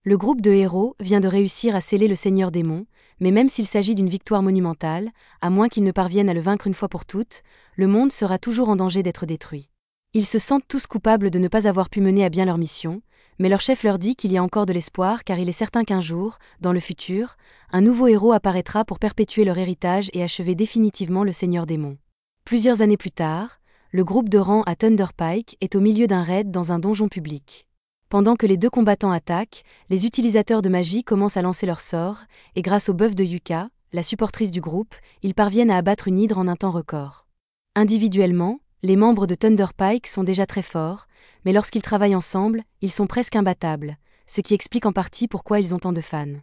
Le groupe de héros vient de réussir à sceller le Seigneur Démon, mais même s'il s'agit d'une victoire monumentale, à moins qu'ils ne parviennent à le vaincre une fois pour toutes, le monde sera toujours en danger d'être détruit. Ils se sentent tous coupables de ne pas avoir pu mener à bien leur mission, mais leur chef leur dit qu'il y a encore de l'espoir car il est certain qu'un jour, dans le futur, un nouveau héros apparaîtra pour perpétuer leur héritage et achever définitivement le Seigneur Démon. Plusieurs années plus tard, le groupe de rang à Thunder Pike est au milieu d'un raid dans un donjon public. Pendant que les deux combattants attaquent, les utilisateurs de magie commencent à lancer leurs sorts, et grâce au buff de Yuka, la supportrice du groupe, ils parviennent à abattre une hydre en un temps record. Individuellement, les membres de Thunder Pike sont déjà très forts, mais lorsqu'ils travaillent ensemble, ils sont presque imbattables, ce qui explique en partie pourquoi ils ont tant de fans.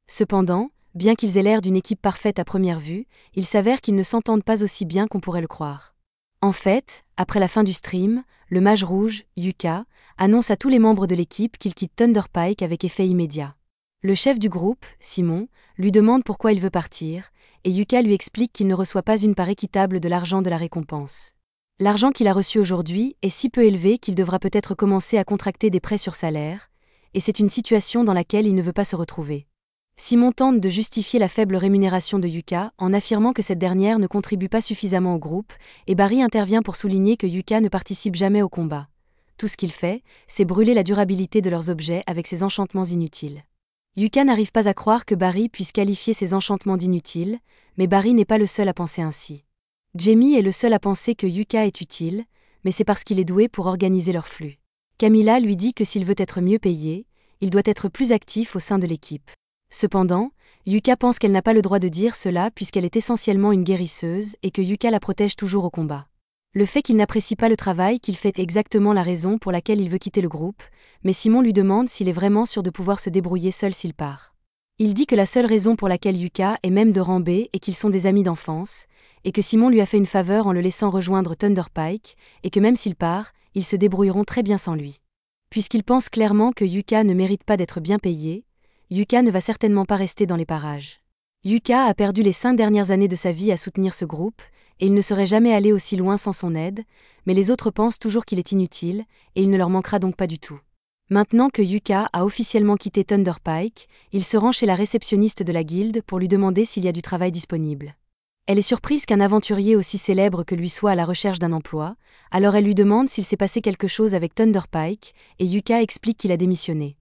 Cependant, bien qu'ils aient l'air d'une équipe parfaite à première vue, il s'avère qu'ils ne s'entendent pas aussi bien qu'on pourrait le croire. En fait, après la fin du stream, le mage rouge, Yuka, annonce à tous les membres de l'équipe qu'il quitte Thunder Pike avec effet immédiat. Le chef du groupe, Simon, lui demande pourquoi il veut partir, et Yuka lui explique qu'il ne reçoit pas une part équitable de l'argent de la récompense. L'argent qu'il a reçu aujourd'hui est si peu élevé qu'il devra peut-être commencer à contracter des prêts sur salaire, et c'est une situation dans laquelle il ne veut pas se retrouver. Simon tente de justifier la faible rémunération de Yuka en affirmant que cette dernière ne contribue pas suffisamment au groupe, et Barry intervient pour souligner que Yuka ne participe jamais au combat. Tout ce qu'il fait, c'est brûler la durabilité de leurs objets avec ses enchantements inutiles. Yuka n'arrive pas à croire que Barry puisse qualifier ses enchantements d'inutiles, mais Barry n'est pas le seul à penser ainsi. Jamie est le seul à penser que Yuka est utile, mais c'est parce qu'il est doué pour organiser leur flux. Camilla lui dit que s'il veut être mieux payé, il doit être plus actif au sein de l'équipe. Cependant, Yuka pense qu'elle n'a pas le droit de dire cela puisqu'elle est essentiellement une guérisseuse et que Yuka la protège toujours au combat. Le fait qu'il n'apprécie pas le travail qu'il fait est exactement la raison pour laquelle il veut quitter le groupe, mais Simon lui demande s'il est vraiment sûr de pouvoir se débrouiller seul s'il part. Il dit que la seule raison pour laquelle Yuka est même de rang B est qu'ils sont des amis d'enfance, et que Simon lui a fait une faveur en le laissant rejoindre Thunder Pike, et que même s'il part, ils se débrouilleront très bien sans lui. Puisqu'il pense clairement que Yuka ne mérite pas d'être bien payé, Yuka ne va certainement pas rester dans les parages. Yuka a perdu les 5 dernières années de sa vie à soutenir ce groupe, et il ne serait jamais allé aussi loin sans son aide, mais les autres pensent toujours qu'il est inutile, et il ne leur manquera donc pas du tout. Maintenant que Yuka a officiellement quitté Thunder Pike, il se rend chez la réceptionniste de la guilde pour lui demander s'il y a du travail disponible. Elle est surprise qu'un aventurier aussi célèbre que lui soit à la recherche d'un emploi, alors elle lui demande s'il s'est passé quelque chose avec Thunder Pike, et Yuka explique qu'il a démissionné.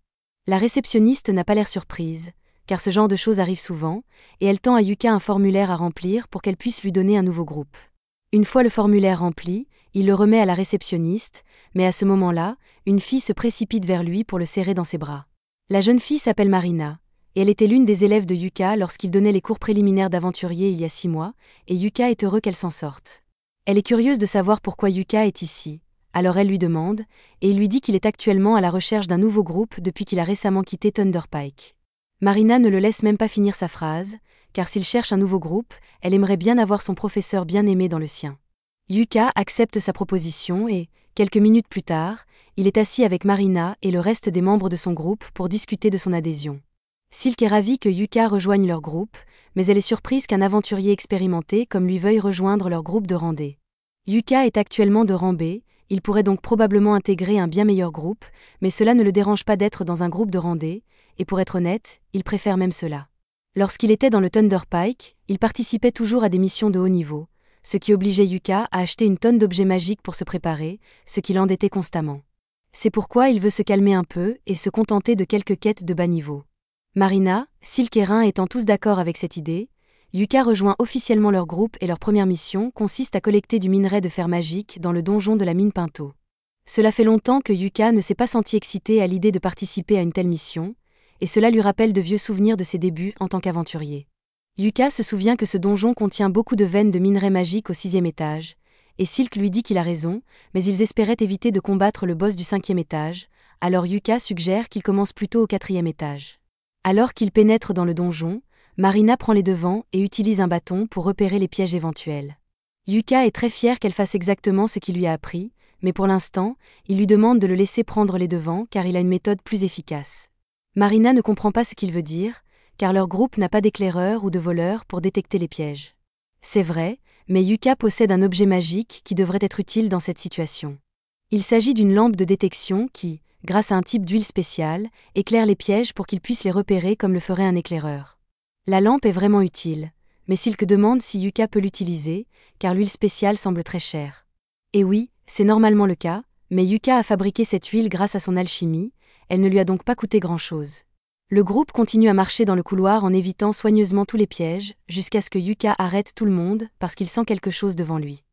La réceptionniste n'a pas l'air surprise, car ce genre de choses arrive souvent, et elle tend à Yuka un formulaire à remplir pour qu'elle puisse lui donner un nouveau groupe. Une fois le formulaire rempli, il le remet à la réceptionniste, mais à ce moment-là, une fille se précipite vers lui pour le serrer dans ses bras. La jeune fille s'appelle Marina, et elle était l'une des élèves de Yuka lorsqu'il donnait les cours préliminaires d'aventurier il y a 6 mois, et Yuka est heureux qu'elle s'en sorte. Elle est curieuse de savoir pourquoi Yuka est ici, alors elle lui demande, et il lui dit qu'il est actuellement à la recherche d'un nouveau groupe depuis qu'il a récemment quitté Thunder Pike. Marina ne le laisse même pas finir sa phrase, car s'il cherche un nouveau groupe, elle aimerait bien avoir son professeur bien-aimé dans le sien. Yuka accepte sa proposition et, quelques minutes plus tard, il est assis avec Marina et le reste des membres de son groupe pour discuter de son adhésion. Silk est ravie que Yuka rejoigne leur groupe, mais elle est surprise qu'un aventurier expérimenté comme lui veuille rejoindre leur groupe de rang D. Yuka est actuellement de rang B, il pourrait donc probablement intégrer un bien meilleur groupe, mais cela ne le dérange pas d'être dans un groupe de rang D, et pour être honnête, il préfère même cela. Lorsqu'il était dans le Thunder Pike, il participait toujours à des missions de haut niveau, ce qui obligeait Yuka à acheter une tonne d'objets magiques pour se préparer, ce qui l'endettait constamment. C'est pourquoi il veut se calmer un peu et se contenter de quelques quêtes de bas niveau. Marina, Silk et Rin étant tous d'accord avec cette idée, Yuka rejoint officiellement leur groupe et leur première mission consiste à collecter du minerai de fer magique dans le donjon de la mine Pinto. Cela fait longtemps que Yuka ne s'est pas senti excité à l'idée de participer à une telle mission, et cela lui rappelle de vieux souvenirs de ses débuts en tant qu'aventurier. Yuka se souvient que ce donjon contient beaucoup de veines de minerai magique au 6e étage, et Silk lui dit qu'il a raison, mais ils espéraient éviter de combattre le boss du 5e étage, alors Yuka suggère qu'il commence plutôt au 4e étage. Alors qu'il pénètre dans le donjon, Marina prend les devants et utilise un bâton pour repérer les pièges éventuels. Yuka est très fier qu'elle fasse exactement ce qu'il lui a appris, mais pour l'instant, il lui demande de le laisser prendre les devants car il a une méthode plus efficace. Marina ne comprend pas ce qu'il veut dire, car leur groupe n'a pas d'éclaireur ou de voleur pour détecter les pièges. C'est vrai, mais Yuka possède un objet magique qui devrait être utile dans cette situation. Il s'agit d'une lampe de détection qui, grâce à un type d'huile spéciale, éclaire les pièges pour qu'ils puissent les repérer comme le ferait un éclaireur. La lampe est vraiment utile, mais Silk demande si Yuka peut l'utiliser, car l'huile spéciale semble très chère. Et oui, c'est normalement le cas, mais Yuka a fabriqué cette huile grâce à son alchimie, elle ne lui a donc pas coûté grand-chose. Le groupe continue à marcher dans le couloir en évitant soigneusement tous les pièges, jusqu'à ce que Yuka arrête tout le monde parce qu'il sent quelque chose devant lui.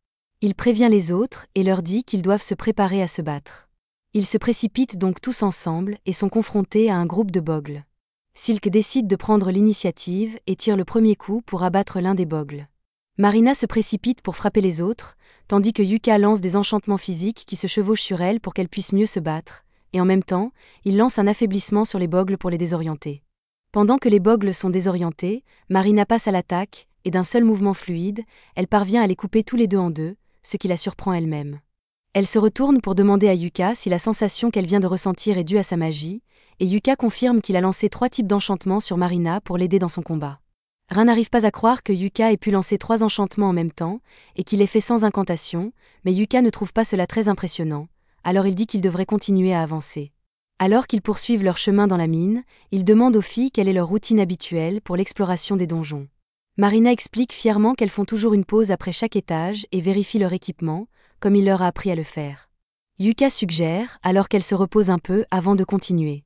Il prévient les autres et leur dit qu'ils doivent se préparer à se battre. Ils se précipitent donc tous ensemble et sont confrontés à un groupe de bogles. Silk décide de prendre l'initiative et tire le premier coup pour abattre l'un des bogles. Marina se précipite pour frapper les autres, tandis que Yuka lance des enchantements physiques qui se chevauchent sur elle pour qu'elle puisse mieux se battre, et en même temps, il lance un affaiblissement sur les bogles pour les désorienter. Pendant que les bogles sont désorientés, Marina passe à l'attaque, et d'un seul mouvement fluide, elle parvient à les couper tous les deux en deux, ce qui la surprend elle-même. Elle se retourne pour demander à Yuka si la sensation qu'elle vient de ressentir est due à sa magie, et Yuka confirme qu'il a lancé 3 types d'enchantements sur Marina pour l'aider dans son combat. Rin n'arrive pas à croire que Yuka ait pu lancer 3 enchantements en même temps, et qu'il l'ait fait sans incantation, mais Yuka ne trouve pas cela très impressionnant, alors il dit qu'ils devraient continuer à avancer. Alors qu'ils poursuivent leur chemin dans la mine, il demande aux filles quelle est leur routine habituelle pour l'exploration des donjons. Marina explique fièrement qu'elles font toujours une pause après chaque étage et vérifient leur équipement, comme il leur a appris à le faire. Yuka suggère alors qu'elles se reposent un peu avant de continuer.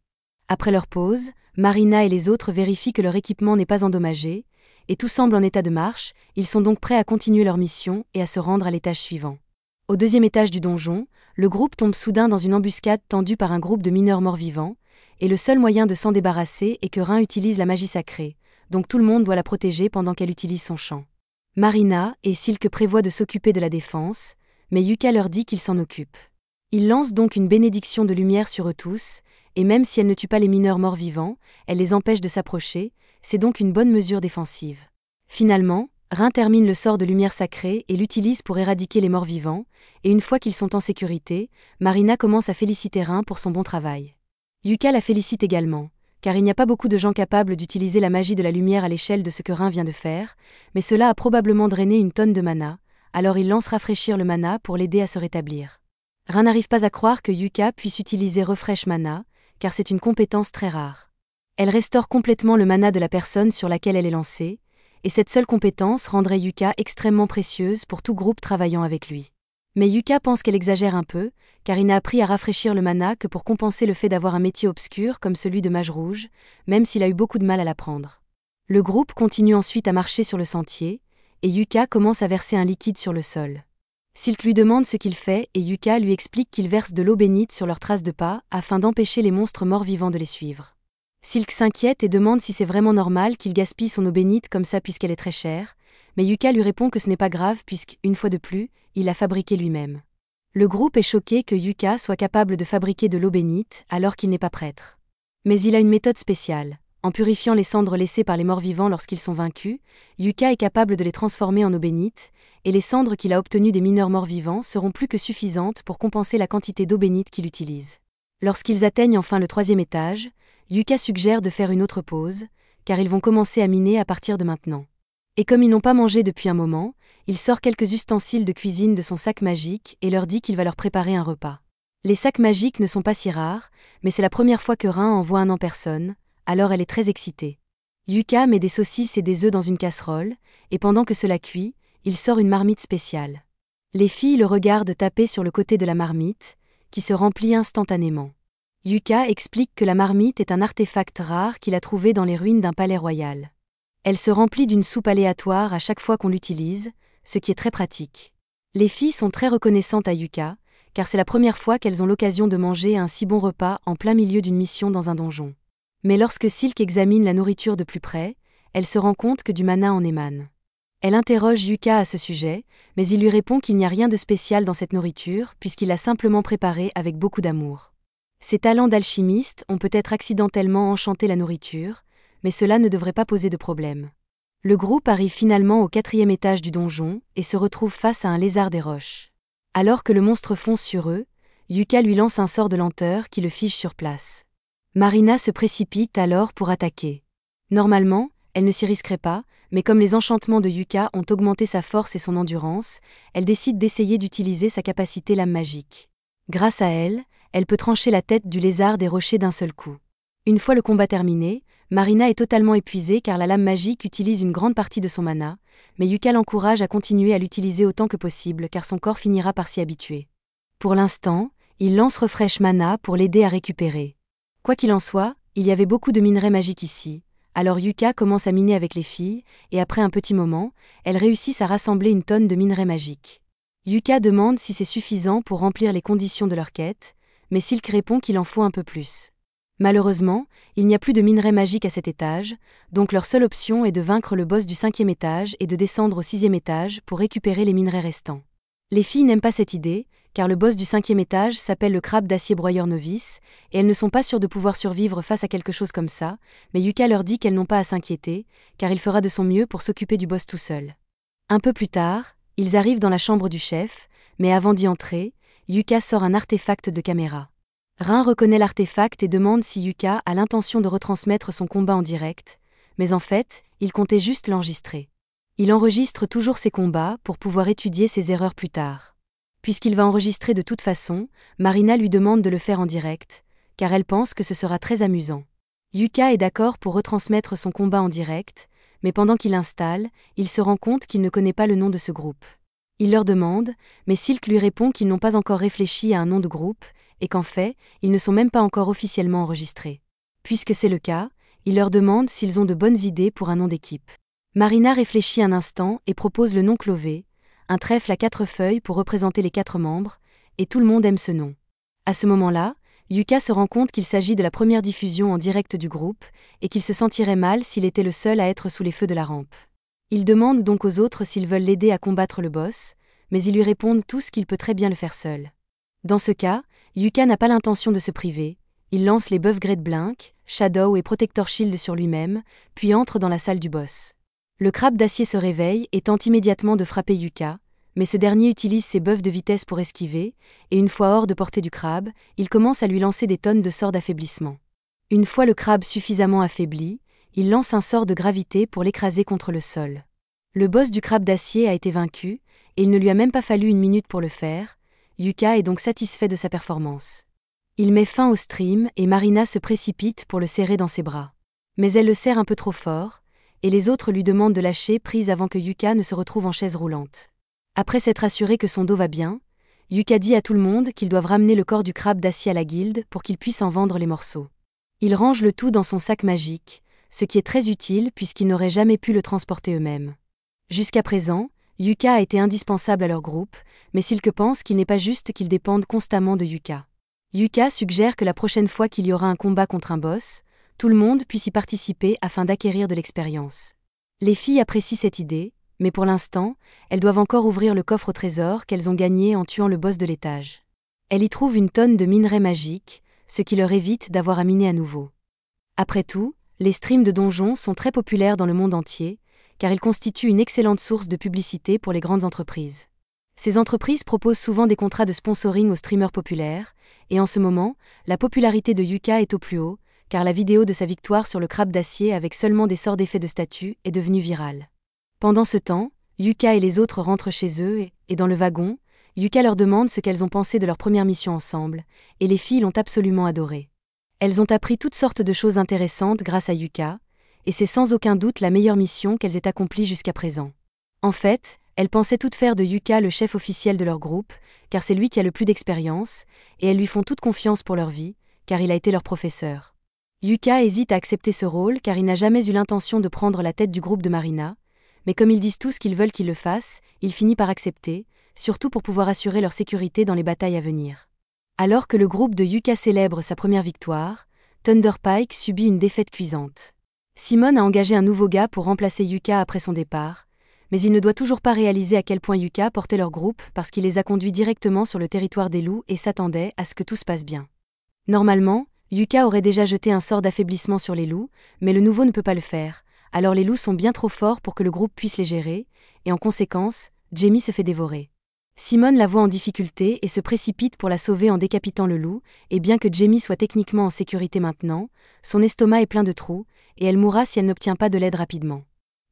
Après leur pause, Marina et les autres vérifient que leur équipement n'est pas endommagé, et tout semble en état de marche, ils sont donc prêts à continuer leur mission et à se rendre à l'étage suivant. Au 2e étage du donjon, le groupe tombe soudain dans une embuscade tendue par un groupe de mineurs morts-vivants, et le seul moyen de s'en débarrasser est que Rin utilise la magie sacrée, donc tout le monde doit la protéger pendant qu'elle utilise son chant. Marina et Silk prévoient de s'occuper de la défense, mais Yuka leur dit qu'il s'en occupe. Il lance donc une bénédiction de lumière sur eux tous, et même si elle ne tue pas les mineurs morts-vivants, elle les empêche de s'approcher, c'est donc une bonne mesure défensive. Finalement, Rin termine le sort de lumière sacrée et l'utilise pour éradiquer les morts-vivants, et une fois qu'ils sont en sécurité, Marina commence à féliciter Rin pour son bon travail. Yuka la félicite également, car il n'y a pas beaucoup de gens capables d'utiliser la magie de la lumière à l'échelle de ce que Rin vient de faire, mais cela a probablement drainé une tonne de mana, alors il lance rafraîchir le mana pour l'aider à se rétablir. Rin n'arrive pas à croire que Yuka puisse utiliser Refresh Mana, car c'est une compétence très rare. Elle restaure complètement le mana de la personne sur laquelle elle est lancée, et cette seule compétence rendrait Yuka extrêmement précieuse pour tout groupe travaillant avec lui. Mais Yuka pense qu'elle exagère un peu, car il n'a appris à rafraîchir le mana que pour compenser le fait d'avoir un métier obscur comme celui de mage rouge, même s'il a eu beaucoup de mal à l'apprendre. Le groupe continue ensuite à marcher sur le sentier, et Yuka commence à verser un liquide sur le sol. Silk lui demande ce qu'il fait et Yuka lui explique qu'il verse de l'eau bénite sur leurs traces de pas afin d'empêcher les monstres morts-vivants de les suivre. Silk s'inquiète et demande si c'est vraiment normal qu'il gaspille son eau bénite comme ça puisqu'elle est très chère, mais Yuka lui répond que ce n'est pas grave puisque, une fois de plus, il l'a fabriquée lui-même. Le groupe est choqué que Yuka soit capable de fabriquer de l'eau bénite alors qu'il n'est pas prêtre. Mais il a une méthode spéciale. En purifiant les cendres laissées par les morts-vivants lorsqu'ils sont vaincus, Yuka est capable de les transformer en eau bénite, et les cendres qu'il a obtenues des mineurs morts-vivants seront plus que suffisantes pour compenser la quantité d'eau bénite qu'il utilise. Lorsqu'ils atteignent enfin le 3e étage, Yuka suggère de faire une autre pause, car ils vont commencer à miner à partir de maintenant. Et comme ils n'ont pas mangé depuis un moment, il sort quelques ustensiles de cuisine de son sac magique et leur dit qu'il va leur préparer un repas. Les sacs magiques ne sont pas si rares, mais c'est la première fois que Rin en voit un en personne, alors elle est très excitée. Yuka met des saucisses et des œufs dans une casserole, et pendant que cela cuit, il sort une marmite spéciale. Les filles le regardent taper sur le côté de la marmite, qui se remplit instantanément. Yuka explique que la marmite est un artefact rare qu'il a trouvé dans les ruines d'un palais royal. Elle se remplit d'une soupe aléatoire à chaque fois qu'on l'utilise, ce qui est très pratique. Les filles sont très reconnaissantes à Yuka, car c'est la première fois qu'elles ont l'occasion de manger un si bon repas en plein milieu d'une mission dans un donjon. Mais lorsque Silk examine la nourriture de plus près, elle se rend compte que du mana en émane. Elle interroge Yuka à ce sujet, mais il lui répond qu'il n'y a rien de spécial dans cette nourriture puisqu'il l'a simplement préparée avec beaucoup d'amour. Ses talents d'alchimiste ont peut-être accidentellement enchanté la nourriture, mais cela ne devrait pas poser de problème. Le groupe arrive finalement au 4e étage du donjon et se retrouve face à un lézard des roches. Alors que le monstre fonce sur eux, Yuka lui lance un sort de lenteur qui le fige sur place. Marina se précipite alors pour attaquer. Normalement, elle ne s'y risquerait pas, mais comme les enchantements de Yuka ont augmenté sa force et son endurance, elle décide d'essayer d'utiliser sa capacité lame magique. Grâce à elle, elle peut trancher la tête du lézard des rochers d'un seul coup. Une fois le combat terminé, Marina est totalement épuisée car la lame magique utilise une grande partie de son mana, mais Yuka l'encourage à continuer à l'utiliser autant que possible car son corps finira par s'y habituer. Pour l'instant, il lance Refresh Mana pour l'aider à récupérer. Quoi qu'il en soit, il y avait beaucoup de minerais magiques ici, alors Yuka commence à miner avec les filles, et après un petit moment, elles réussissent à rassembler une tonne de minerais magiques. Yuka demande si c'est suffisant pour remplir les conditions de leur quête, mais Silk répond qu'il en faut un peu plus. Malheureusement, il n'y a plus de minerais magiques à cet étage, donc leur seule option est de vaincre le boss du 5e étage et de descendre au 6e étage pour récupérer les minerais restants. Les filles n'aiment pas cette idée, car le boss du 5e étage s'appelle le crabe d'acier broyeur novice, et elles ne sont pas sûres de pouvoir survivre face à quelque chose comme ça, mais Yuka leur dit qu'elles n'ont pas à s'inquiéter, car il fera de son mieux pour s'occuper du boss tout seul. Un peu plus tard, ils arrivent dans la chambre du chef, mais avant d'y entrer, Yuka sort un artefact de caméra. Rin reconnaît l'artefact et demande si Yuka a l'intention de retransmettre son combat en direct, mais en fait, il comptait juste l'enregistrer. Il enregistre toujours ses combats pour pouvoir étudier ses erreurs plus tard. Puisqu'il va enregistrer de toute façon, Marina lui demande de le faire en direct, car elle pense que ce sera très amusant. Yuka est d'accord pour retransmettre son combat en direct, mais pendant qu'il installe, il se rend compte qu'il ne connaît pas le nom de ce groupe. Il leur demande, mais Silk lui répond qu'ils n'ont pas encore réfléchi à un nom de groupe, et qu'en fait, ils ne sont même pas encore officiellement enregistrés. Puisque c'est le cas, il leur demande s'ils ont de bonnes idées pour un nom d'équipe. Marina réfléchit un instant et propose le nom Clové, un trèfle à 4 feuilles pour représenter les 4 membres, et tout le monde aime ce nom. À ce moment-là, Yuka se rend compte qu'il s'agit de la première diffusion en direct du groupe, et qu'il se sentirait mal s'il était le seul à être sous les feux de la rampe. Il demande donc aux autres s'ils veulent l'aider à combattre le boss, mais ils lui répondent tous qu'il peut très bien le faire seul. Dans ce cas, Yuka n'a pas l'intention de se priver, il lance les Buff Grade Blink, Shadow et Protector Shield sur lui-même, puis entre dans la salle du boss. Le crabe d'acier se réveille et tente immédiatement de frapper Yuka, mais ce dernier utilise ses buffs de vitesse pour esquiver, et une fois hors de portée du crabe, il commence à lui lancer des tonnes de sorts d'affaiblissement. Une fois le crabe suffisamment affaibli, il lance un sort de gravité pour l'écraser contre le sol. Le boss du crabe d'acier a été vaincu, et il ne lui a même pas fallu une minute pour le faire. Yuka est donc satisfait de sa performance. Il met fin au stream et Marina se précipite pour le serrer dans ses bras. Mais elle le serre un peu trop fort, et les autres lui demandent de lâcher prise avant que Yuka ne se retrouve en chaise roulante. Après s'être assuré que son dos va bien, Yuka dit à tout le monde qu'ils doivent ramener le corps du crabe d'acier à la guilde pour qu'ils puissent en vendre les morceaux. Ils rangent le tout dans son sac magique, ce qui est très utile puisqu'ils n'auraient jamais pu le transporter eux-mêmes. Jusqu'à présent, Yuka a été indispensable à leur groupe, mais Silk pense qu'il n'est pas juste qu'ils dépendent constamment de Yuka. Yuka suggère que la prochaine fois qu'il y aura un combat contre un boss, tout le monde puisse y participer afin d'acquérir de l'expérience. Les filles apprécient cette idée, mais pour l'instant, elles doivent encore ouvrir le coffre au trésor qu'elles ont gagné en tuant le boss de l'étage. Elles y trouvent une tonne de minerais magiques, ce qui leur évite d'avoir à miner à nouveau. Après tout, les streams de donjons sont très populaires dans le monde entier, car ils constituent une excellente source de publicité pour les grandes entreprises. Ces entreprises proposent souvent des contrats de sponsoring aux streamers populaires, et en ce moment, la popularité de Yuka est au plus haut, car la vidéo de sa victoire sur le crabe d'acier avec seulement des sorts d'effet de statut est devenue virale. Pendant ce temps, Yuka et les autres rentrent chez eux et dans le wagon, Yuka leur demande ce qu'elles ont pensé de leur première mission ensemble, et les filles l'ont absolument adoré. Elles ont appris toutes sortes de choses intéressantes grâce à Yuka, et c'est sans aucun doute la meilleure mission qu'elles aient accomplie jusqu'à présent. En fait, elles pensaient toutes faire de Yuka le chef officiel de leur groupe, car c'est lui qui a le plus d'expérience, et elles lui font toute confiance pour leur vie, car il a été leur professeur. Yuka hésite à accepter ce rôle car il n'a jamais eu l'intention de prendre la tête du groupe de Marina, mais comme ils disent tous qu'ils veulent qu'il le fasse, il finit par accepter, surtout pour pouvoir assurer leur sécurité dans les batailles à venir. Alors que le groupe de Yuka célèbre sa première victoire, Thunderpike subit une défaite cuisante. Simone a engagé un nouveau gars pour remplacer Yuka après son départ, mais il ne doit toujours pas réaliser à quel point Yuka portait leur groupe parce qu'il les a conduits directement sur le territoire des loups et s'attendait à ce que tout se passe bien. Normalement, Yuka aurait déjà jeté un sort d'affaiblissement sur les loups, mais le nouveau ne peut pas le faire, alors les loups sont bien trop forts pour que le groupe puisse les gérer, et en conséquence, Jamie se fait dévorer. Simone la voit en difficulté et se précipite pour la sauver en décapitant le loup, et bien que Jamie soit techniquement en sécurité maintenant, son estomac est plein de trous, et elle mourra si elle n'obtient pas de l'aide rapidement.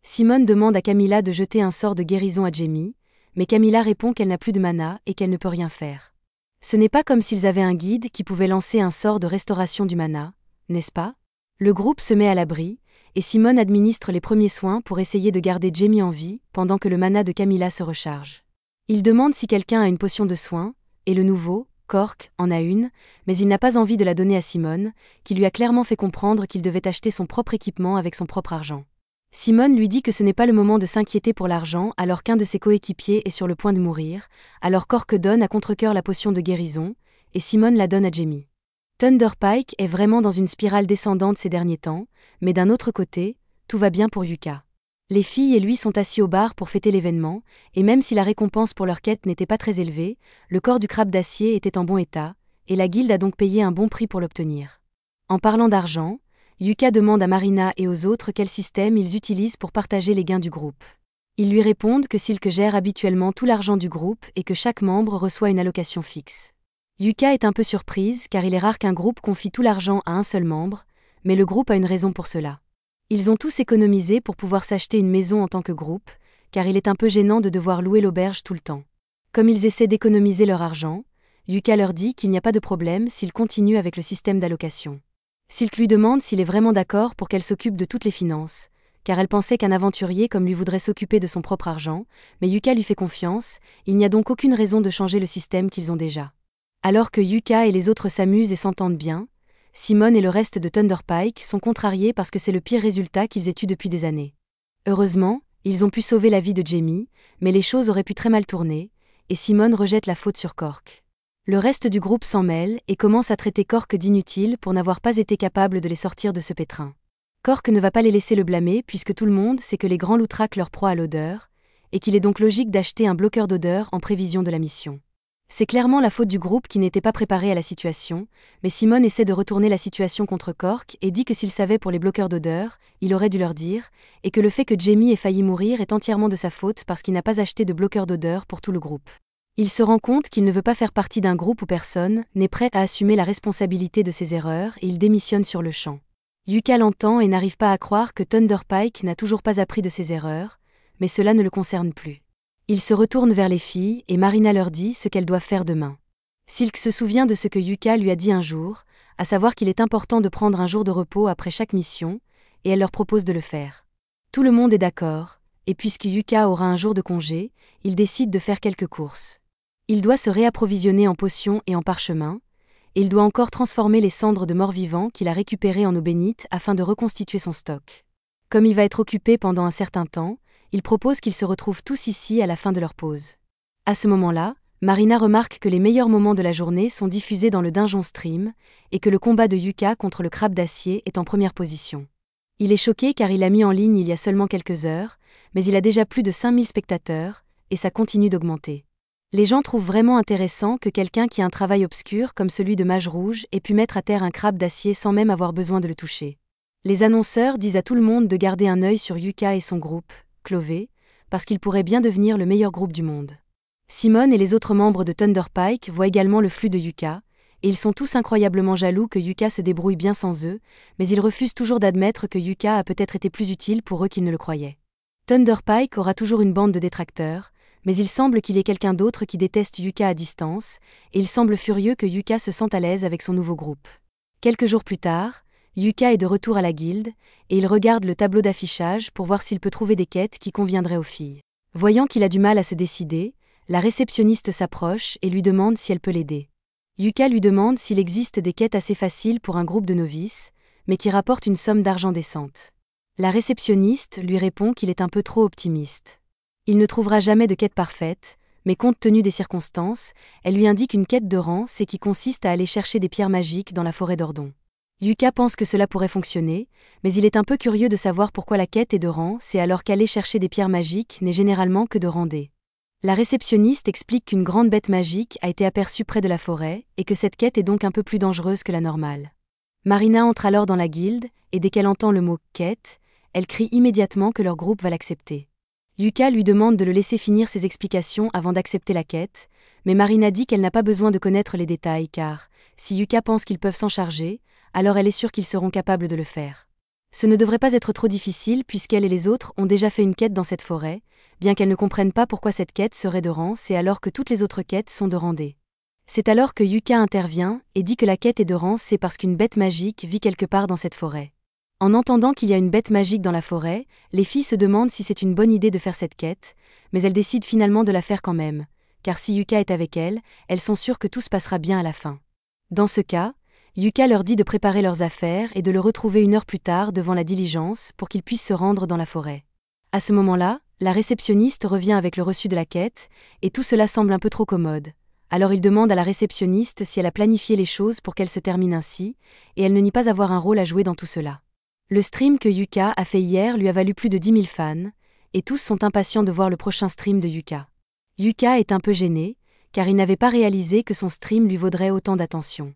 Simone demande à Camilla de jeter un sort de guérison à Jamie, mais Camilla répond qu'elle n'a plus de mana et qu'elle ne peut rien faire. Ce n'est pas comme s'ils avaient un guide qui pouvait lancer un sort de restauration du mana, n'est-ce pas? Le groupe se met à l'abri, et Simone administre les premiers soins pour essayer de garder Jamie en vie pendant que le mana de Camilla se recharge. Il demande si quelqu'un a une potion de soin, et le nouveau, Cork, en a une, mais il n'a pas envie de la donner à Simone, qui lui a clairement fait comprendre qu'il devait acheter son propre équipement avec son propre argent. Simone lui dit que ce n'est pas le moment de s'inquiéter pour l'argent alors qu'un de ses coéquipiers est sur le point de mourir, alors Cork donne à contre-cœur la potion de guérison, et Simone la donne à Jamie. Thunderpike est vraiment dans une spirale descendante ces derniers temps, mais d'un autre côté, tout va bien pour Yuka. Les filles et lui sont assis au bar pour fêter l'événement, et même si la récompense pour leur quête n'était pas très élevée, le corps du crabe d'acier était en bon état, et la guilde a donc payé un bon prix pour l'obtenir. En parlant d'argent, Yuka demande à Marina et aux autres quel système ils utilisent pour partager les gains du groupe. Ils lui répondent que Silk gère habituellement tout l'argent du groupe et que chaque membre reçoit une allocation fixe. Yuka est un peu surprise car il est rare qu'un groupe confie tout l'argent à un seul membre, mais le groupe a une raison pour cela. Ils ont tous économisé pour pouvoir s'acheter une maison en tant que groupe, car il est un peu gênant de devoir louer l'auberge tout le temps. Comme ils essaient d'économiser leur argent, Yuka leur dit qu'il n'y a pas de problème s'ils continuent avec le système d'allocation. Silk lui demande s'il est vraiment d'accord pour qu'elle s'occupe de toutes les finances, car elle pensait qu'un aventurier comme lui voudrait s'occuper de son propre argent, mais Yuka lui fait confiance, il n'y a donc aucune raison de changer le système qu'ils ont déjà. Alors que Yuka et les autres s'amusent et s'entendent bien, Simone et le reste de Thunderpike sont contrariés parce que c'est le pire résultat qu'ils aient eu depuis des années. Heureusement, ils ont pu sauver la vie de Jamie, mais les choses auraient pu très mal tourner, et Simone rejette la faute sur Cork. Le reste du groupe s'en mêle et commence à traiter Cork d'inutile pour n'avoir pas été capable de les sortir de ce pétrin. Cork ne va pas les laisser le blâmer puisque tout le monde sait que les grands loups traquent leur proie à l'odeur, et qu'il est donc logique d'acheter un bloqueur d'odeur en prévision de la mission. C'est clairement la faute du groupe qui n'était pas préparé à la situation, mais Simone essaie de retourner la situation contre Cork et dit que s'il savait pour les bloqueurs d'odeur, il aurait dû leur dire, et que le fait que Jamie ait failli mourir est entièrement de sa faute parce qu'il n'a pas acheté de bloqueur d'odeur pour tout le groupe. Il se rend compte qu'il ne veut pas faire partie d'un groupe où personne n'est prêt à assumer la responsabilité de ses erreurs et il démissionne sur le champ. Yuka l'entend et n'arrive pas à croire que Thunderpike n'a toujours pas appris de ses erreurs, mais cela ne le concerne plus. Il se retourne vers les filles et Marina leur dit ce qu'elles doivent faire demain. Silk se souvient de ce que Yuka lui a dit un jour, à savoir qu'il est important de prendre un jour de repos après chaque mission, et elle leur propose de le faire. Tout le monde est d'accord, et puisque Yuka aura un jour de congé, il décide de faire quelques courses. Il doit se réapprovisionner en potions et en parchemins, et il doit encore transformer les cendres de morts-vivants qu'il a récupérées en eau bénite afin de reconstituer son stock. Comme il va être occupé pendant un certain temps, il propose qu'ils se retrouvent tous ici à la fin de leur pause. À ce moment-là, Marina remarque que les meilleurs moments de la journée sont diffusés dans le Dungeon Stream, et que le combat de Yuka contre le crabe d'acier est en première position. Il est choqué car il l'a mis en ligne il y a seulement quelques heures, mais il a déjà plus de 5000 spectateurs, et ça continue d'augmenter. Les gens trouvent vraiment intéressant que quelqu'un qui a un travail obscur comme celui de mage rouge ait pu mettre à terre un crabe d'acier sans même avoir besoin de le toucher. Les annonceurs disent à tout le monde de garder un œil sur Yuka et son groupe, Clové, parce qu'il pourrait bien devenir le meilleur groupe du monde. Simone et les autres membres de Thunderpike voient également le flux de Yuka, et ils sont tous incroyablement jaloux que Yuka se débrouille bien sans eux, mais ils refusent toujours d'admettre que Yuka a peut-être été plus utile pour eux qu'ils ne le croyaient. Thunderpike aura toujours une bande de détracteurs, mais il semble qu'il y ait quelqu'un d'autre qui déteste Yuka à distance, et il semble furieux que Yuka se sente à l'aise avec son nouveau groupe. Quelques jours plus tard, Yuka est de retour à la guilde, et il regarde le tableau d'affichage pour voir s'il peut trouver des quêtes qui conviendraient aux filles. Voyant qu'il a du mal à se décider, la réceptionniste s'approche et lui demande si elle peut l'aider. Yuka lui demande s'il existe des quêtes assez faciles pour un groupe de novices, mais qui rapportent une somme d'argent décente. La réceptionniste lui répond qu'il est un peu trop optimiste. Il ne trouvera jamais de quête parfaite, mais compte tenu des circonstances, elle lui indique une quête de rang, c'est qui consiste à aller chercher des pierres magiques dans la forêt d'Ordon. Yuka pense que cela pourrait fonctionner, mais il est un peu curieux de savoir pourquoi la quête est de rang, c'est alors qu'aller chercher des pierres magiques n'est généralement que de rang D. La réceptionniste explique qu'une grande bête magique a été aperçue près de la forêt, et que cette quête est donc un peu plus dangereuse que la normale. Marina entre alors dans la guilde, et dès qu'elle entend le mot « quête », elle crie immédiatement que leur groupe va l'accepter. Yuka lui demande de le laisser finir ses explications avant d'accepter la quête, mais Marina dit qu'elle n'a pas besoin de connaître les détails car, si Yuka pense qu'ils peuvent s'en charger, alors elle est sûre qu'ils seront capables de le faire. Ce ne devrait pas être trop difficile puisqu'elle et les autres ont déjà fait une quête dans cette forêt, bien qu'elles ne comprennent pas pourquoi cette quête serait de rang C alors que toutes les autres quêtes sont de rang D. C'est alors que Yuka intervient et dit que la quête Endurance c'est parce qu'une bête magique vit quelque part dans cette forêt. En entendant qu'il y a une bête magique dans la forêt, les filles se demandent si c'est une bonne idée de faire cette quête, mais elles décident finalement de la faire quand même, car si Yuka est avec elles sont sûres que tout se passera bien à la fin. Dans ce cas, Yuka leur dit de préparer leurs affaires et de le retrouver 1 heure plus tard devant la diligence pour qu'ils puissent se rendre dans la forêt. À ce moment-là, la réceptionniste revient avec le reçu de la quête, et tout cela semble un peu trop commode. Alors il demande à la réceptionniste si elle a planifié les choses pour qu'elle se termine ainsi, et elle ne nie pas avoir un rôle à jouer dans tout cela. Le stream que Yuka a fait hier lui a valu plus de 10 000 fans, et tous sont impatients de voir le prochain stream de Yuka. Yuka est un peu gêné, car il n'avait pas réalisé que son stream lui vaudrait autant d'attention.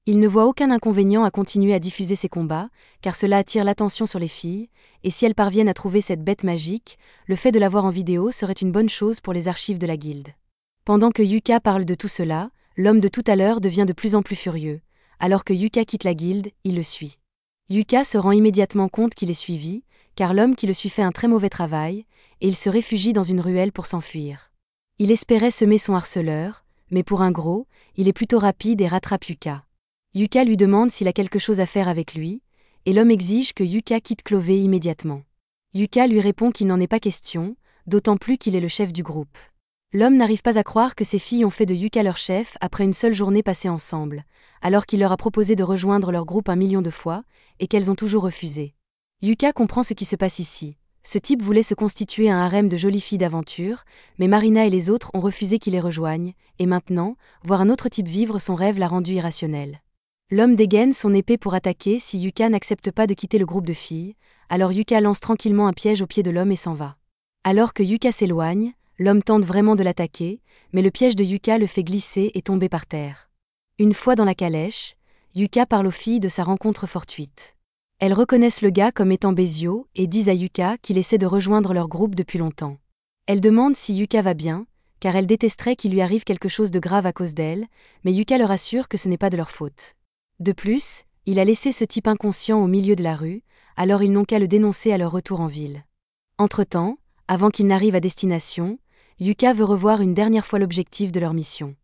Il ne voit aucun inconvénient à continuer à diffuser ses combats, car cela attire l'attention sur les filles, et si elles parviennent à trouver cette bête magique, le fait de la voir en vidéo serait une bonne chose pour les archives de la guilde. Pendant que Yuka parle de tout cela, l'homme de tout à l'heure devient de plus en plus furieux. Alors que Yuka quitte la guilde, il le suit. Yuka se rend immédiatement compte qu'il est suivi, car l'homme qui le suit fait un très mauvais travail, et il se réfugie dans une ruelle pour s'enfuir. Il espérait semer son harceleur, mais pour un gros, il est plutôt rapide et rattrape Yuka. Yuka lui demande s'il a quelque chose à faire avec lui, et l'homme exige que Yuka quitte Clovey immédiatement. Yuka lui répond qu'il n'en est pas question, d'autant plus qu'il est le chef du groupe. L'homme n'arrive pas à croire que ses filles ont fait de Yuka leur chef après une seule journée passée ensemble, alors qu'il leur a proposé de rejoindre leur groupe 1 million de fois, et qu'elles ont toujours refusé. Yuka comprend ce qui se passe ici. Ce type voulait se constituer un harem de jolies filles d'aventure, mais Marina et les autres ont refusé qu'il les rejoigne, et maintenant, voir un autre type vivre son rêve l'a rendu irrationnel. L'homme dégaine son épée pour attaquer si Yuka n'accepte pas de quitter le groupe de filles, alors Yuka lance tranquillement un piège au pied de l'homme et s'en va. Alors que Yuka s'éloigne, l'homme tente vraiment de l'attaquer, mais le piège de Yuka le fait glisser et tomber par terre. Une fois dans la calèche, Yuka parle aux filles de sa rencontre fortuite. Elles reconnaissent le gars comme étant Bezio et disent à Yuka qu'il essaie de rejoindre leur groupe depuis longtemps. Elles demandent si Yuka va bien, car elles détesteraient qu'il lui arrive quelque chose de grave à cause d'elle, mais Yuka leur assure que ce n'est pas de leur faute. De plus, il a laissé ce type inconscient au milieu de la rue, alors ils n'ont qu'à le dénoncer à leur retour en ville. Entre-temps, avant qu'ils n'arrivent à destination, Yuka veut revoir une dernière fois l'objectif de leur mission.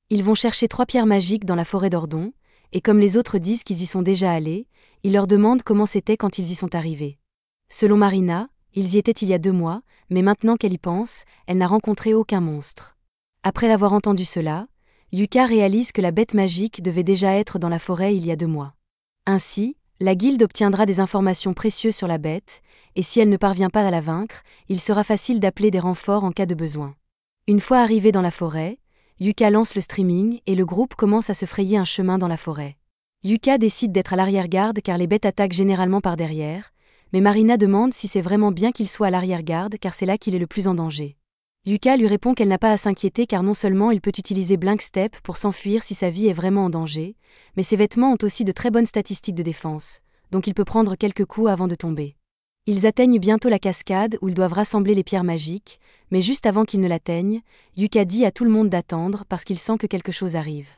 Ils vont chercher 3 pierres magiques dans la forêt d'Ordon, et comme les autres disent qu'ils y sont déjà allés, ils leur demandent comment c'était quand ils y sont arrivés. Selon Marina, ils y étaient il y a 2 mois, mais maintenant qu'elle y pense, elle n'a rencontré aucun monstre. Après avoir entendu cela, Yuka réalise que la bête magique devait déjà être dans la forêt il y a 2 mois. Ainsi, la guilde obtiendra des informations précieuses sur la bête, et si elle ne parvient pas à la vaincre, il sera facile d'appeler des renforts en cas de besoin. Une fois arrivé dans la forêt, Yuka lance le streaming et le groupe commence à se frayer un chemin dans la forêt. Yuka décide d'être à l'arrière-garde car les bêtes attaquent généralement par derrière, mais Marina demande si c'est vraiment bien qu'il soit à l'arrière-garde car c'est là qu'il est le plus en danger. Yuka lui répond qu'elle n'a pas à s'inquiéter car non seulement il peut utiliser Blink Step pour s'enfuir si sa vie est vraiment en danger, mais ses vêtements ont aussi de très bonnes statistiques de défense, donc il peut prendre quelques coups avant de tomber. Ils atteignent bientôt la cascade où ils doivent rassembler les pierres magiques, mais juste avant qu'ils ne l'atteignent, Yuka dit à tout le monde d'attendre parce qu'il sent que quelque chose arrive.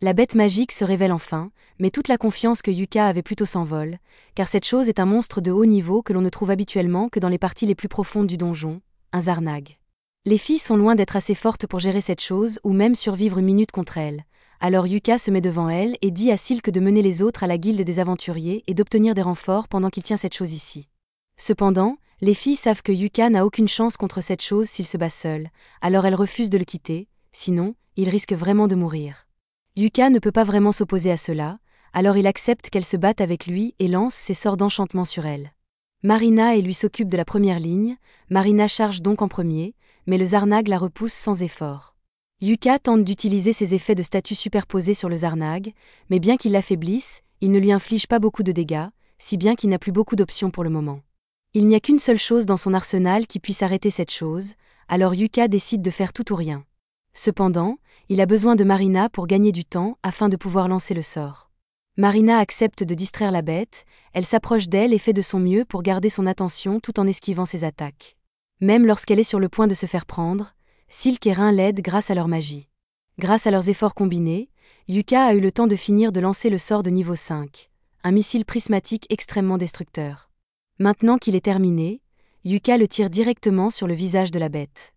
La bête magique se révèle enfin, mais toute la confiance que Yuka avait plutôt s'envole, car cette chose est un monstre de haut niveau que l'on ne trouve habituellement que dans les parties les plus profondes du donjon, un Zarnag. Les filles sont loin d'être assez fortes pour gérer cette chose ou même survivre 1 minute contre elle. Alors Yuka se met devant elle et dit à Silk de mener les autres à la guilde des aventuriers et d'obtenir des renforts pendant qu'il tient cette chose ici. Cependant, les filles savent que Yuka n'a aucune chance contre cette chose s'il se bat seul, alors elles refusent de le quitter, sinon, il risque vraiment de mourir. Yuka ne peut pas vraiment s'opposer à cela, alors il accepte qu'elle se batte avec lui et lance ses sorts d'enchantement sur elle. Marina et lui s'occupent de la première ligne, Marina charge donc en premier, mais le Zarnag la repousse sans effort. Yuka tente d'utiliser ses effets de statut superposés sur le Zarnag, mais bien qu'il l'affaiblisse, il ne lui inflige pas beaucoup de dégâts, si bien qu'il n'a plus beaucoup d'options pour le moment. Il n'y a qu'une seule chose dans son arsenal qui puisse arrêter cette chose, alors Yuka décide de faire tout ou rien. Cependant, il a besoin de Marina pour gagner du temps afin de pouvoir lancer le sort. Marina accepte de distraire la bête, elle s'approche d'elle et fait de son mieux pour garder son attention tout en esquivant ses attaques. Même lorsqu'elle est sur le point de se faire prendre, Silk et Rin l'aident grâce à leur magie. Grâce à leurs efforts combinés, Yuka a eu le temps de finir de lancer le sort de niveau 5, un missile prismatique extrêmement destructeur. Maintenant qu'il est terminé, Yuka le tire directement sur le visage de la bête.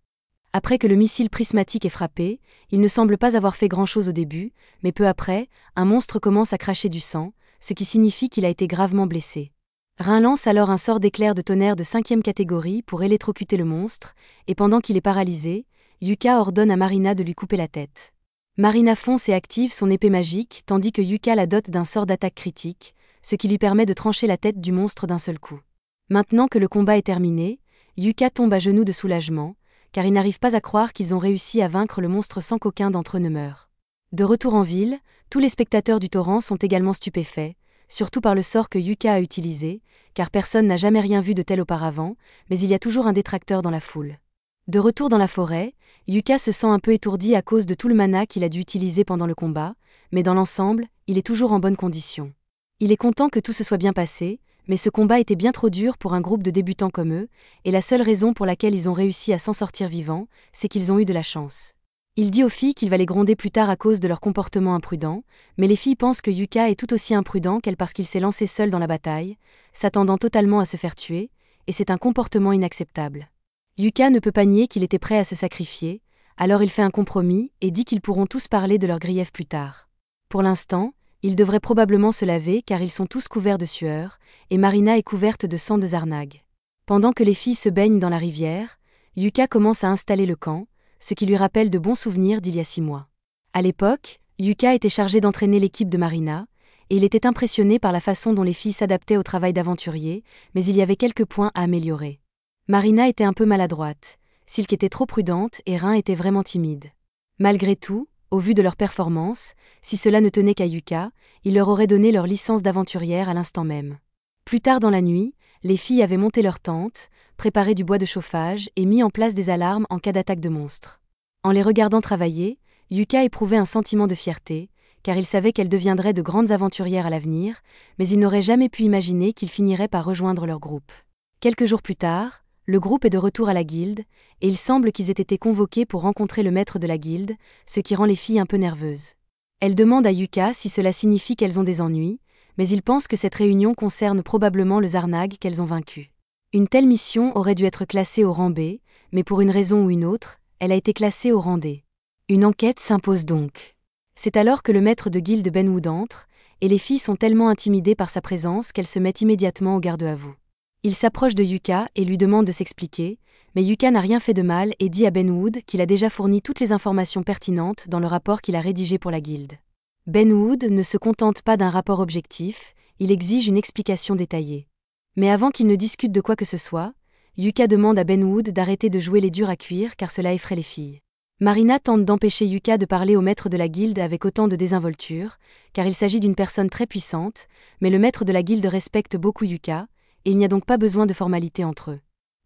Après que le missile prismatique est frappé, il ne semble pas avoir fait grand-chose au début, mais peu après, un monstre commence à cracher du sang, ce qui signifie qu'il a été gravement blessé. Rin lance alors un sort d'éclair de tonnerre de 5e catégorie pour électrocuter le monstre, et pendant qu'il est paralysé, Yuka ordonne à Marina de lui couper la tête. Marina fonce et active son épée magique tandis que Yuka la dote d'un sort d'attaque critique, ce qui lui permet de trancher la tête du monstre d'un seul coup. Maintenant que le combat est terminé, Yuka tombe à genoux de soulagement, car il n'arrive pas à croire qu'ils ont réussi à vaincre le monstre sans qu'aucun d'entre eux ne meure. De retour en ville, tous les spectateurs du torrent sont également stupéfaits, surtout par le sort que Yuka a utilisé, car personne n'a jamais rien vu de tel auparavant, mais il y a toujours un détracteur dans la foule. De retour dans la forêt, Yuka se sent un peu étourdi à cause de tout le mana qu'il a dû utiliser pendant le combat, mais dans l'ensemble, il est toujours en bonne condition. Il est content que tout se soit bien passé, mais ce combat était bien trop dur pour un groupe de débutants comme eux, et la seule raison pour laquelle ils ont réussi à s'en sortir vivants, c'est qu'ils ont eu de la chance. Il dit aux filles qu'il va les gronder plus tard à cause de leur comportement imprudent, mais les filles pensent que Yuka est tout aussi imprudent qu'elle parce qu'il s'est lancé seul dans la bataille, s'attendant totalement à se faire tuer, et c'est un comportement inacceptable. Yuka ne peut pas nier qu'il était prêt à se sacrifier, alors il fait un compromis et dit qu'ils pourront tous parler de leurs griefs plus tard. Pour l'instant, ils devraient probablement se laver car ils sont tous couverts de sueur, et Marina est couverte de sang de Zarnag. Pendant que les filles se baignent dans la rivière, Yuka commence à installer le camp, ce qui lui rappelle de bons souvenirs d'il y a 6 mois. À l'époque, Yuka était chargé d'entraîner l'équipe de Marina, et il était impressionné par la façon dont les filles s'adaptaient au travail d'aventurier, mais il y avait quelques points à améliorer. Marina était un peu maladroite, Silk était trop prudente et Rin était vraiment timide. Malgré tout, au vu de leur performance, si cela ne tenait qu'à Yuka, il leur aurait donné leur licence d'aventurière à l'instant même. Plus tard dans la nuit, les filles avaient monté leur tente, préparé du bois de chauffage et mis en place des alarmes en cas d'attaque de monstres. En les regardant travailler, Yuka éprouvait un sentiment de fierté, car il savait qu'elles deviendraient de grandes aventurières à l'avenir, mais il n'aurait jamais pu imaginer qu'ils finiraient par rejoindre leur groupe. Quelques jours plus tard, le groupe est de retour à la guilde, et il semble qu'ils aient été convoqués pour rencontrer le maître de la guilde, ce qui rend les filles un peu nerveuses. Elles demandent à Yuka si cela signifie qu'elles ont des ennuis, mais il pense que cette réunion concerne probablement le Zarnag qu'elles ont vaincu. Une telle mission aurait dû être classée au rang B, mais pour une raison ou une autre, elle a été classée au rang D. Une enquête s'impose donc. C'est alors que le maître de guilde Benwood entre, et les filles sont tellement intimidées par sa présence qu'elles se mettent immédiatement au garde à vous. Il s'approche de Yuka et lui demande de s'expliquer, mais Yuka n'a rien fait de mal et dit à Benwood qu'il a déjà fourni toutes les informations pertinentes dans le rapport qu'il a rédigé pour la guilde. Benwood ne se contente pas d'un rapport objectif, il exige une explication détaillée. Mais avant qu'il ne discute de quoi que ce soit, Yuka demande à Benwood d'arrêter de jouer les durs à cuire car cela effraie les filles. Marina tente d'empêcher Yuka de parler au maître de la guilde avec autant de désinvolture, car il s'agit d'une personne très puissante, mais le maître de la guilde respecte beaucoup Yuka, et il n'y a donc pas besoin de formalité entre eux.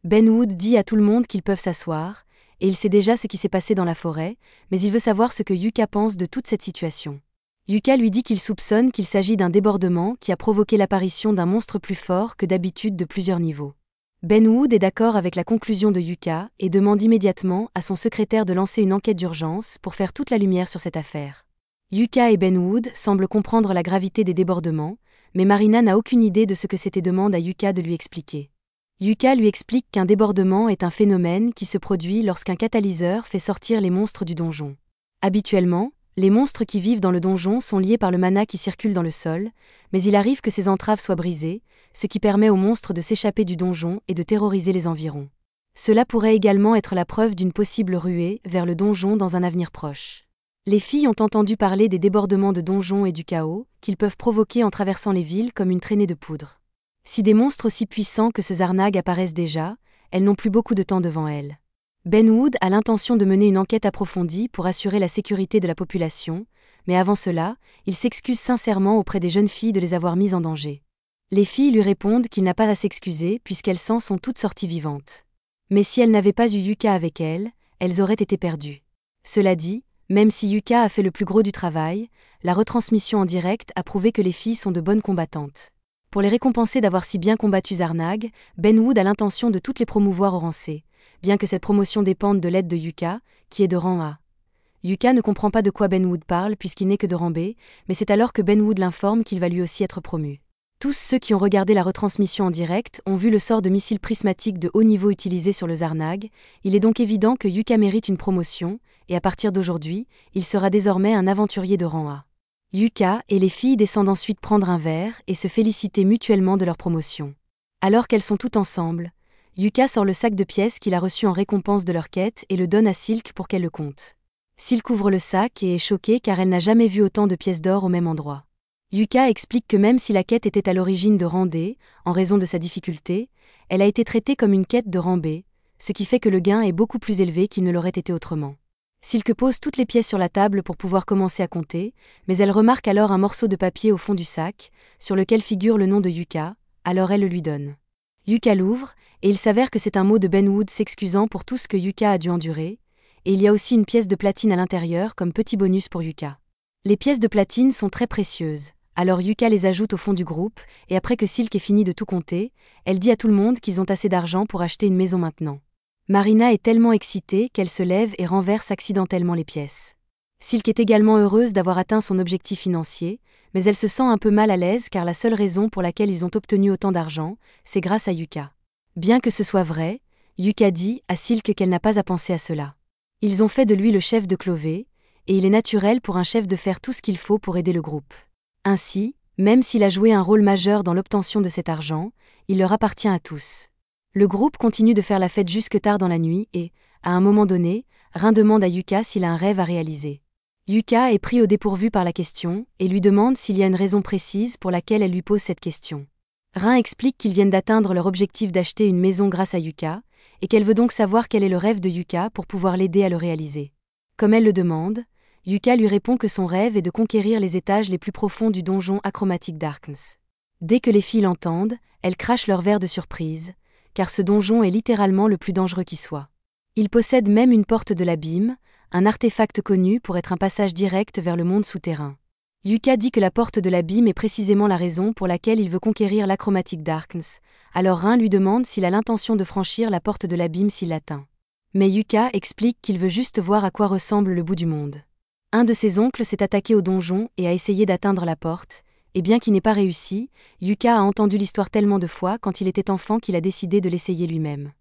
Benwood dit à tout le monde qu'ils peuvent s'asseoir, et il sait déjà ce qui s'est passé dans la forêt, mais il veut savoir ce que Yuka pense de toute cette situation. Yuka lui dit qu'il soupçonne qu'il s'agit d'un débordement qui a provoqué l'apparition d'un monstre plus fort que d'habitude de plusieurs niveaux. Benwood est d'accord avec la conclusion de Yuka et demande immédiatement à son secrétaire de lancer une enquête d'urgence pour faire toute la lumière sur cette affaire. Yuka et Benwood semblent comprendre la gravité des débordements, mais Marina n'a aucune idée de ce que c'était et demande à Yuka de lui expliquer. Yuka lui explique qu'un débordement est un phénomène qui se produit lorsqu'un catalyseur fait sortir les monstres du donjon. Habituellement, les monstres qui vivent dans le donjon sont liés par le mana qui circule dans le sol, mais il arrive que ces entraves soient brisées, ce qui permet aux monstres de s'échapper du donjon et de terroriser les environs. Cela pourrait également être la preuve d'une possible ruée vers le donjon dans un avenir proche. Les filles ont entendu parler des débordements de donjons et du chaos qu'ils peuvent provoquer en traversant les villes comme une traînée de poudre. Si des monstres aussi puissants que ce Zarnag apparaissent déjà, elles n'ont plus beaucoup de temps devant elles. Benwood a l'intention de mener une enquête approfondie pour assurer la sécurité de la population, mais avant cela, il s'excuse sincèrement auprès des jeunes filles de les avoir mises en danger. Les filles lui répondent qu'il n'a pas à s'excuser puisqu'elles s'en sont toutes sorties vivantes. Mais si elles n'avaient pas eu Yuka avec elles auraient été perdues. Cela dit, même si Yuka a fait le plus gros du travail, la retransmission en direct a prouvé que les filles sont de bonnes combattantes. Pour les récompenser d'avoir si bien combattu Zarnag, Benwood a l'intention de toutes les promouvoir au rang C, bien que cette promotion dépende de l'aide de Yuka, qui est de rang A. Yuka ne comprend pas de quoi Benwood parle puisqu'il n'est que de rang B, mais c'est alors que Benwood l'informe qu'il va lui aussi être promu. Tous ceux qui ont regardé la retransmission en direct ont vu le sort de missile prismatique de haut niveau utilisé sur le Zarnag. Il est donc évident que Yuka mérite une promotion, et à partir d'aujourd'hui, il sera désormais un aventurier de rang A. Yuka et les filles descendent ensuite prendre un verre et se féliciter mutuellement de leur promotion. Alors qu'elles sont toutes ensemble, Yuka sort le sac de pièces qu'il a reçu en récompense de leur quête et le donne à Silk pour qu'elle le compte. Silk ouvre le sac et est choquée car elle n'a jamais vu autant de pièces d'or au même endroit. Yuka explique que même si la quête était à l'origine de rang D, en raison de sa difficulté, elle a été traitée comme une quête de rang B, ce qui fait que le gain est beaucoup plus élevé qu'il ne l'aurait été autrement. Silk pose toutes les pièces sur la table pour pouvoir commencer à compter, mais elle remarque alors un morceau de papier au fond du sac, sur lequel figure le nom de Yuka, alors elle le lui donne. Yuka l'ouvre, et il s'avère que c'est un mot de Ben Wood s'excusant pour tout ce que Yuka a dû endurer, et il y a aussi une pièce de platine à l'intérieur comme petit bonus pour Yuka. Les pièces de platine sont très précieuses. Alors Yuka les ajoute au fond du groupe, et après que Silk ait fini de tout compter, elle dit à tout le monde qu'ils ont assez d'argent pour acheter une maison maintenant. Marina est tellement excitée qu'elle se lève et renverse accidentellement les pièces. Silk est également heureuse d'avoir atteint son objectif financier, mais elle se sent un peu mal à l'aise car la seule raison pour laquelle ils ont obtenu autant d'argent, c'est grâce à Yuka. Bien que ce soit vrai, Yuka dit à Silk qu'elle n'a pas à penser à cela. Ils ont fait de lui le chef de Clové, et il est naturel pour un chef de faire tout ce qu'il faut pour aider le groupe. Ainsi, même s'il a joué un rôle majeur dans l'obtention de cet argent, il leur appartient à tous. Le groupe continue de faire la fête jusque tard dans la nuit et, à un moment donné, Rin demande à Yuka s'il a un rêve à réaliser. Yuka est pris au dépourvu par la question et lui demande s'il y a une raison précise pour laquelle elle lui pose cette question. Rin explique qu'ils viennent d'atteindre leur objectif d'acheter une maison grâce à Yuka, et qu'elle veut donc savoir quel est le rêve de Yuka pour pouvoir l'aider à le réaliser. Comme elle le demande, Yuka lui répond que son rêve est de conquérir les étages les plus profonds du donjon Achromatic Darkness. Dès que les filles l'entendent, elles crachent leur verre de surprise, car ce donjon est littéralement le plus dangereux qui soit. Il possède même une porte de l'abîme, un artefact connu pour être un passage direct vers le monde souterrain. Yuka dit que la porte de l'abîme est précisément la raison pour laquelle il veut conquérir l'Achromatic Darkness, alors Rin lui demande s'il a l'intention de franchir la porte de l'abîme s'il l'atteint. Mais Yuka explique qu'il veut juste voir à quoi ressemble le bout du monde. Un de ses oncles s'est attaqué au donjon et a essayé d'atteindre la porte, et bien qu'il n'ait pas réussi, Yuka a entendu l'histoire tellement de fois quand il était enfant qu'il a décidé de l'essayer lui-même.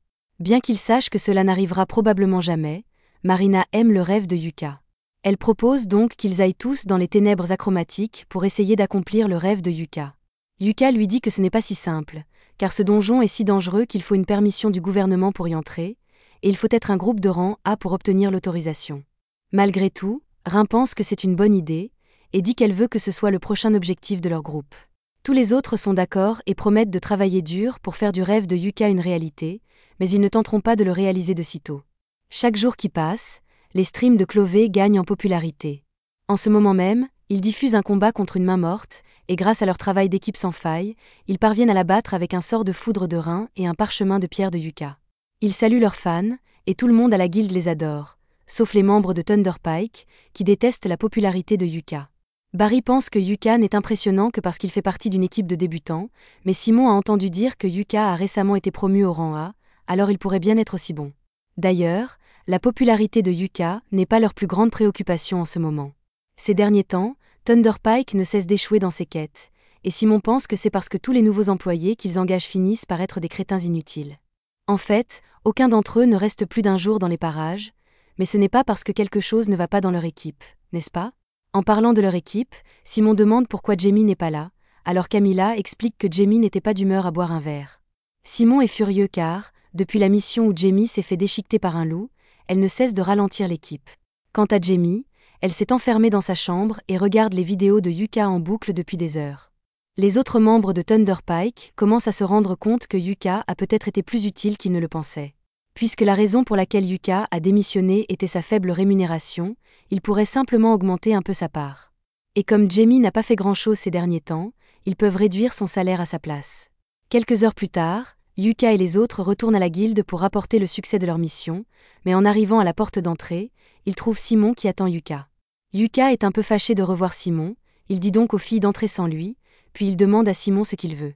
Bien qu'il sache que cela n'arrivera probablement jamais, Marina aime le rêve de Yuka. Elle propose donc qu'ils aillent tous dans les ténèbres achromatiques pour essayer d'accomplir le rêve de Yuka. Yuka lui dit que ce n'est pas si simple, car ce donjon est si dangereux qu'il faut une permission du gouvernement pour y entrer, et il faut être un groupe de rang A pour obtenir l'autorisation. Malgré tout, Rin pense que c'est une bonne idée, et dit qu'elle veut que ce soit le prochain objectif de leur groupe. Tous les autres sont d'accord et promettent de travailler dur pour faire du rêve de Yuka une réalité, mais ils ne tenteront pas de le réaliser de sitôt. Chaque jour qui passe, les streams de Clové gagnent en popularité. En ce moment même, ils diffusent un combat contre une main morte, et grâce à leur travail d'équipe sans faille, ils parviennent à la battre avec un sort de foudre de Rin et un parchemin de pierre de Yuka. Ils saluent leurs fans, et tout le monde à la guilde les adore, sauf les membres de Thunder Pike, qui détestent la popularité de Yuka. Barry pense que Yuka n'est impressionnant que parce qu'il fait partie d'une équipe de débutants, mais Simon a entendu dire que Yuka a récemment été promu au rang A, alors il pourrait bien être aussi bon. D'ailleurs, la popularité de Yuka n'est pas leur plus grande préoccupation en ce moment. Ces derniers temps, Thunder Pike ne cesse d'échouer dans ses quêtes, et Simon pense que c'est parce que tous les nouveaux employés qu'ils engagent finissent par être des crétins inutiles. En fait, aucun d'entre eux ne reste plus d'un jour dans les parages, mais ce n'est pas parce que quelque chose ne va pas dans leur équipe, n'est-ce pas ? En parlant de leur équipe, Simon demande pourquoi Jamie n'est pas là, alors Camilla explique que Jamie n'était pas d'humeur à boire un verre. Simon est furieux car, depuis la mission où Jamie s'est fait déchiqueter par un loup, elle ne cesse de ralentir l'équipe. Quant à Jamie, elle s'est enfermée dans sa chambre et regarde les vidéos de Yuka en boucle depuis des heures. Les autres membres de Thunder Pike commencent à se rendre compte que Yuka a peut-être été plus utile qu'ils ne le pensaient. Puisque la raison pour laquelle Yuka a démissionné était sa faible rémunération, il pourrait simplement augmenter un peu sa part. Et comme Jamie n'a pas fait grand-chose ces derniers temps, ils peuvent réduire son salaire à sa place. Quelques heures plus tard, Yuka et les autres retournent à la guilde pour rapporter le succès de leur mission, mais en arrivant à la porte d'entrée, ils trouvent Simon qui attend Yuka. Yuka est un peu fâché de revoir Simon, il dit donc aux filles d'entrer sans lui, puis il demande à Simon ce qu'il veut.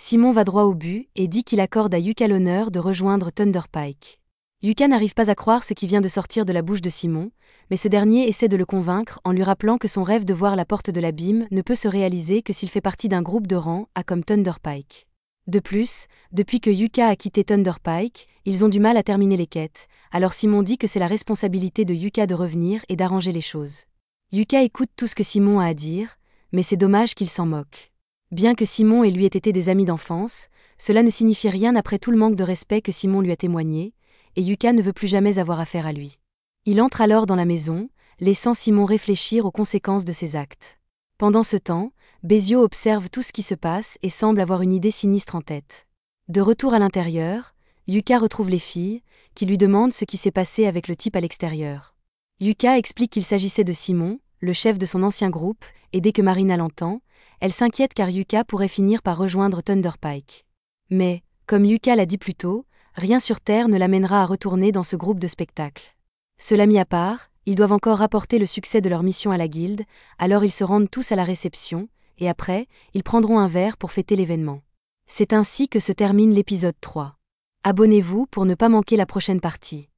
Simon va droit au but et dit qu'il accorde à Yuka l'honneur de rejoindre Thunder Pike. Yuka n'arrive pas à croire ce qui vient de sortir de la bouche de Simon, mais ce dernier essaie de le convaincre en lui rappelant que son rêve de voir la porte de l'abîme ne peut se réaliser que s'il fait partie d'un groupe de rang A comme Thunderpike. De plus, depuis que Yuka a quitté Thunderpike, ils ont du mal à terminer les quêtes, alors Simon dit que c'est la responsabilité de Yuka de revenir et d'arranger les choses. Yuka écoute tout ce que Simon a à dire, mais c'est dommage qu'il s'en moque. Bien que Simon et lui aient été des amis d'enfance, cela ne signifie rien après tout le manque de respect que Simon lui a témoigné, et Yuka ne veut plus jamais avoir affaire à lui. Il entre alors dans la maison, laissant Simon réfléchir aux conséquences de ses actes. Pendant ce temps, Bézio observe tout ce qui se passe et semble avoir une idée sinistre en tête. De retour à l'intérieur, Yuka retrouve les filles, qui lui demandent ce qui s'est passé avec le type à l'extérieur. Yuka explique qu'il s'agissait de Simon, le chef de son ancien groupe, et dès que Marina l'entend, elle s'inquiète car Yuka pourrait finir par rejoindre Thunderpike. Mais, comme Yuka l'a dit plus tôt, rien sur Terre ne l'amènera à retourner dans ce groupe de spectacle. Cela mis à part, ils doivent encore rapporter le succès de leur mission à la guilde, alors ils se rendent tous à la réception, et après, ils prendront un verre pour fêter l'événement. C'est ainsi que se termine l'épisode 3. Abonnez-vous pour ne pas manquer la prochaine partie.